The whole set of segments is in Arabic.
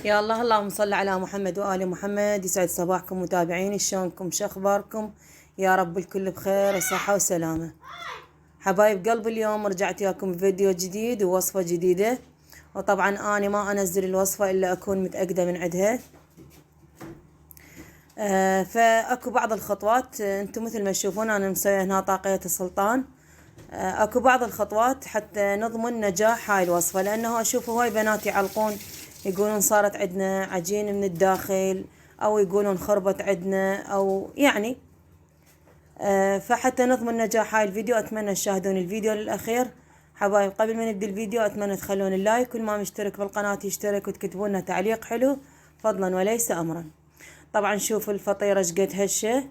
يا الله، اللهم صل على محمد وآل محمد. يسعد صباحكم متابعيني، شلونكم؟ شخباركم؟ يا رب الكل بخير وصحة وسلامة. حبايب قلبي، اليوم رجعت ياكم بفيديو جديد ووصفة جديدة. وطبعا أنا ما أنزل الوصفة إلا أكون متأكدة من عدها. فأكو بعض الخطوات، أنتم مثل ما تشوفون أنا مسوية هنا طاقية السلطان. أكو بعض الخطوات حتى نضمن نجاح هاي الوصفة، لأنه أشوف هواي بنات يعلقون يقولون صارت عندنا عجين من الداخل، أو يقولون خربت عندنا، أو يعني فحتى نضمن نجاح هاي الفيديو أتمنى تشاهدون الفيديو للأخير. حبايب، قبل ما نبدأ الفيديو أتمنى تخلون اللايك، كل ما مشترك بالقناة يشترك، وتكتبون لنا تعليق حلو فضلا وليس أمرا. طبعا شوفوا الفطيرة شقد هشة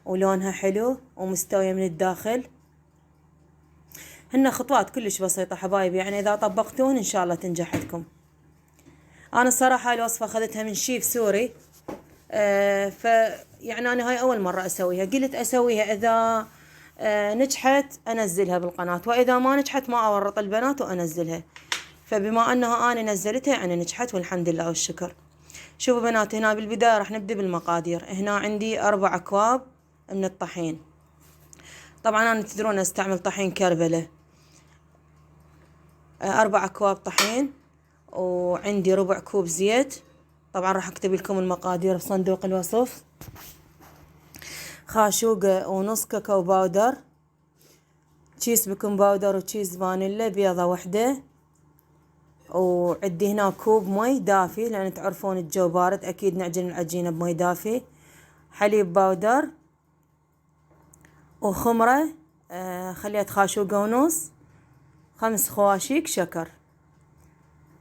ولونها حلو ومستوية من الداخل. هن خطوات كلش بسيطة حبايبي، يعني إذا طبقتون إن شاء الله تنجح عندكم. أنا الصراحة هاي الوصفة أخذتها من شيف سوري. يعني أنا هاي أول مرة أسويها، قلت أسويها إذا نجحت أنزلها بالقناة، وإذا ما نجحت ما أورط البنات وأنزلها. فبما أنه أنا نزلتها يعني نجحت والحمد لله والشكر. شوفوا بنات، هنا بالبداية راح نبدأ بالمقادير. هنا عندي 4 أكواب من الطحين. طبعا أنا تدرون أستعمل طحين كربلة. 4 أكواب طحين، وعندي ربع كوب زيت. طبعا راح أكتب لكم المقادير في صندوق الوصف. خاشوقة ونص كاكاو باودر، تشيز بيكنج باودر وتشيز فانيلا، بيضة واحدة. وعندي هنا كوب مي دافي، لأن تعرفون الجو بارد أكيد نعجن العجينة بمي دافي. حليب باودر، وخمرة خليت خاشوقة ونص. 5 خواشيك شكر.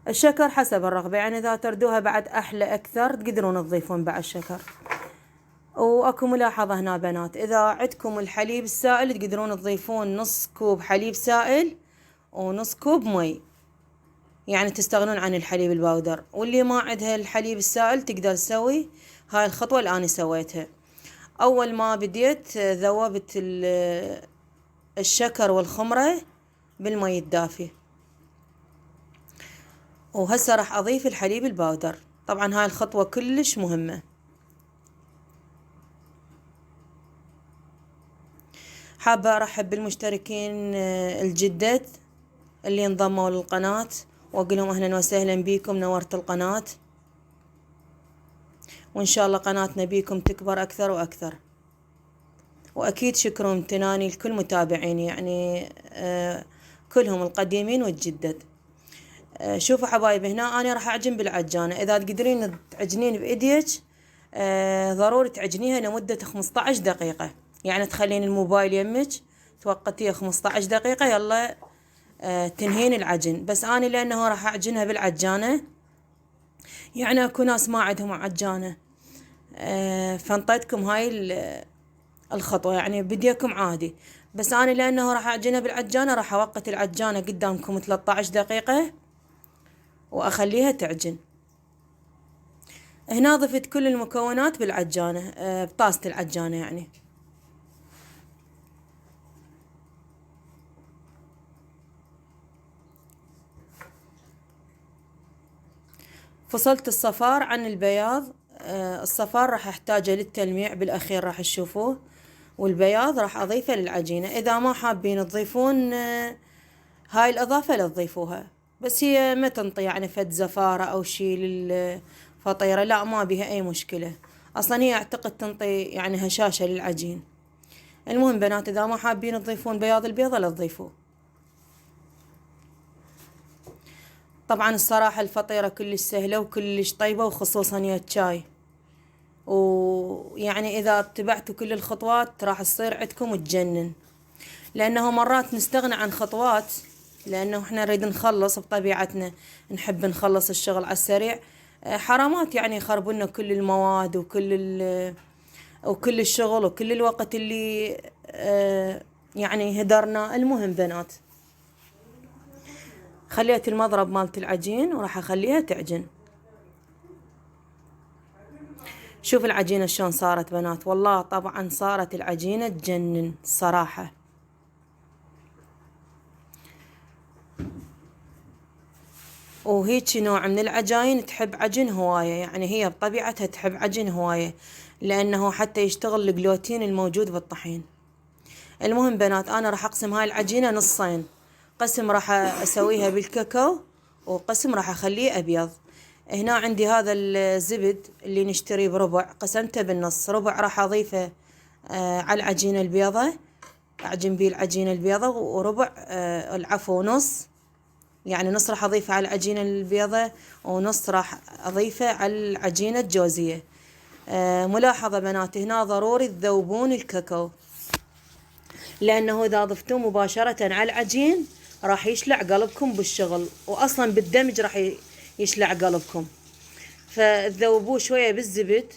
الشكر حسب الرغبة، يعني إذا تردوها بعد أحلى أكثر تقدرون تضيفون بعد شكر. واكو ملاحظة هنا بنات، إذا عندكم الحليب السائل تقدرون تضيفون نص كوب حليب سائل ونص كوب مي، يعني تستغنون عن الحليب الباودر. واللي ما عندها الحليب السائل تقدر تسوي هاي الخطوة اللي أنا سويتها. أول ما بديت ذوبت الشكر والخمرة بالمي الدافي، وهسه راح أضيف الحليب الباودر. طبعا هاي الخطوة كلش مهمة. حابة أرحب بالمشتركين الجدد اللي انضموا للقناة، وأقول لهم أهلا وسهلا بكم، نورت القناة، وإن شاء الله قناتنا بيكم تكبر أكثر وأكثر. وأكيد شكر وامتناني لكل متابعيني، يعني كلهم القديمين والجدد. شوفوا حبايبي، هنا أنا راح أعجن بالعجانة. إذا تقدرين تعجنين بإيديك ضروري تعجنيها لمدة 15 دقيقة، يعني تخلين الموبايل يمك توقتيه 15 دقيقة يلا تنهين العجن. بس أنا لأنه راح أعجنها بالعجانة، يعني أكو ناس ما عندهم عجانة، فانطيتكم هاي الخطوة، يعني بديكم عادي. بس أنا لأنه راح أعجنها بالعجانة راح أوقت العجانة قدامكم 13 دقيقة وأخليها تعجن. هنا ضفت كل المكونات بالعجانة، بطاسة العجانة يعني. فصلت الصفار عن البياض. الصفار راح احتاجه للتلميع بالأخير راح تشوفوه، والبياض راح أضيفه للعجينة. إذا ما حابين تضيفون هاي الإضافة لا تضيفوها، بس هي ما تنطي يعني فد زفارة أو شي للفطيرة، لا ما بها أي مشكلة. أصلا هي أعتقد تنطي يعني هشاشة للعجين. المهم بنات، إذا ما حابين تضيفون بياض البيضة لا تضيفوه. طبعا الصراحة الفطيرة كلش سهلة وكلش طيبة، وخصوصا يا الشاي. ويعني إذا اتبعتوا كل الخطوات راح تصير عندكم تجنن، لأنه مرات نستغنى عن خطوات لأنه إحنا نريد نخلص بطبيعتنا، نحب نخلص الشغل على السريع. حرامات يعني يخربوا كل المواد وكل الشغل وكل الوقت اللي يعني هدرنا. المهم بنات، خليت المضرب مالت العجين وراح أخليها تعجن. شوف العجينة شلون صارت بنات، والله طبعا صارت العجينة تجنن الصراحة. وهيك نوع من العجاين تحب عجن هواية، يعني هي بطبيعتها تحب عجن هواية، لأنه حتى يشتغل الجلوتين الموجود بالطحين. المهم بنات، أنا راح أقسم هاي العجينة نصين، قسم راح أسويها بالكاكاو وقسم راح أخليه أبيض. هنا عندي هذا الزبد اللي نشتريه بربع، قسمته بالنص، ربع راح أضيفه على العجينة البيضة، أعجن بيه العجينة البيضة، وربع العفو نص، يعني نص راح أضيفه على العجينة البيضة ونص راح أضيفه على العجينة الجوزية. ملاحظة بنات، هنا ضروري تذوبون الكاكاو، لأنه إذا ضفتوه مباشرة على العجين راح يشلع قلبكم بالشغل، وأصلا بالدمج راح يشلع قلبكم. فتذوبوه شوية بالزبد،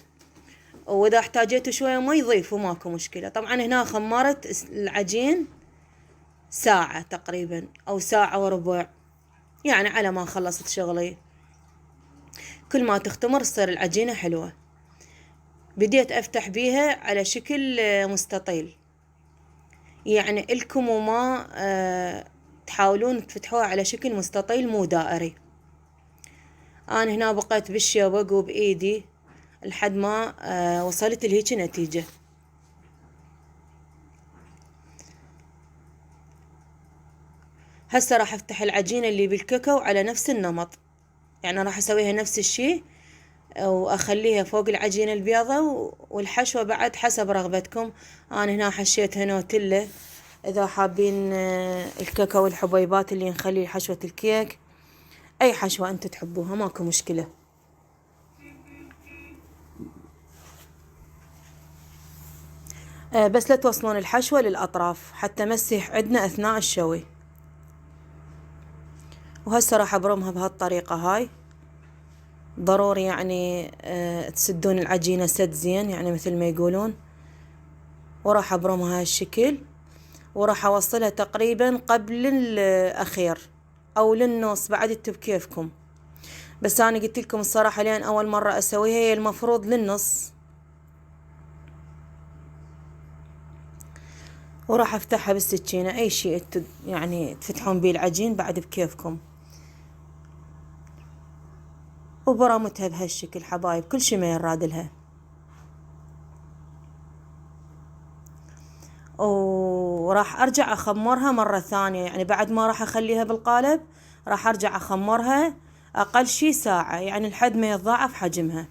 وإذا احتاجيتوا شوية مي ضيفوا، ماكو مشكلة. طبعا هنا خمرت العجين ساعة تقريبا أو ساعة وربع، يعني على ما خلصت شغلي. كل ما تختمر تصير العجينة حلوة. بديت أفتح بيها على شكل مستطيل، يعني إلكم وما تحاولون تفتحوها على شكل مستطيل مو دائري. أنا هنا بقيت بالشبك وبإيدي لحد ما وصلت لهيك نتيجة. هسه راح أفتح العجينة اللي بالكاكاو على نفس النمط، يعني راح أسويها نفس الشي وأخليها فوق العجينة البيضة، والحشوة بعد حسب رغبتكم. أنا هنا حشيتها نوتيلا، إذا حابين الكاكاو الحبيبات اللي نخلي حشوة الكيك، أي حشوة أنتوا تحبوها ماكو مشكلة. بس لا توصلون الحشوة للأطراف حتى ما تسيح عندنا أثناء الشوي. وهسه راح أبرمها بهالطريقة هاي. ضروري يعني تسدون العجينة سد زين، يعني مثل ما يقولون. وراح أبرمها هالشكل، وراح أوصلها تقريبا قبل الأخير أو للنص، بعد انتو بكيفكم. بس أنا قلت لكم الصراحة لين أول مرة أسويها هي المفروض للنص. وراح أفتحها بالسكينة، أي شيء يعني تفتحون بيه العجين بعد بكيفكم. وبرمتها بهالشكل حبايب، كل شي ما يراد لها. وراح أرجع أخمرها مرة ثانية، يعني بعد ما راح أخليها بالقالب راح أرجع أخمرها أقل شي ساعة، يعني لحد ما يتضاعف حجمها.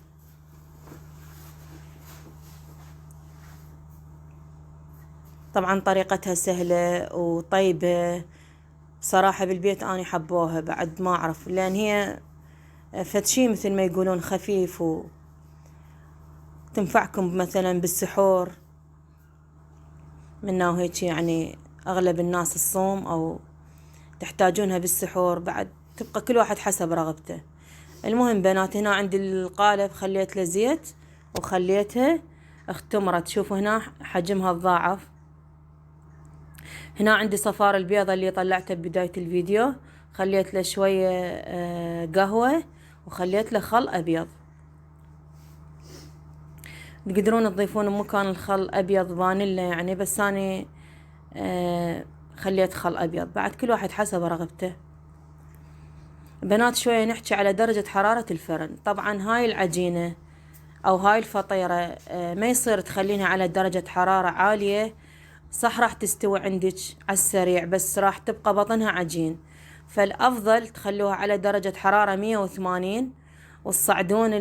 طبعا طريقتها سهلة وطيبة صراحة، بالبيت أنا حبوها بعد ما أعرف، لأن هي فتشي مثل ما يقولون خفيف، وتنفعكم مثلا بالسحور منه هيك، يعني أغلب الناس الصوم أو تحتاجونها بالسحور، بعد تبقى كل واحد حسب رغبته. المهم بنات، هنا عندي القالب خليت له زيت وخليتها اختمرت، شوفوا هنا حجمها تضاعف. هنا عندي صفار البيضة اللي طلعته ببداية الفيديو، خليت له شوية قهوة، وخليت له خل أبيض. تقدرون تضيفون مكان الخل أبيض فانيلا يعني، بس أنا خليت خل أبيض، بعد كل واحد حسب رغبته. بنات شوية نحكي على درجة حرارة الفرن. طبعا هاي العجينة أو هاي الفطيرة ما يصير تخلينها على درجة حرارة عالية، صح راح تستوي عندك على السريع، بس راح تبقى بطنها عجين. فالأفضل تخلوها على درجة حرارة 180، وتصعدون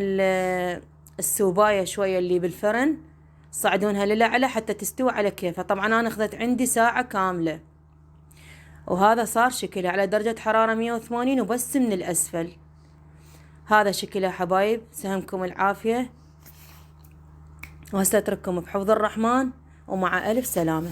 السوباية شوية اللي بالفرن، صعدونها للأعلى حتى تستوي على كيفها. طبعا أنا أخذت عندي ساعة كاملة، وهذا صار شكله على درجة حرارة 180 وبس من الأسفل. هذا شكله حبايب، سهمكم العافية، وهسه أترككم بحفظ الرحمن، ومع ألف سلامة.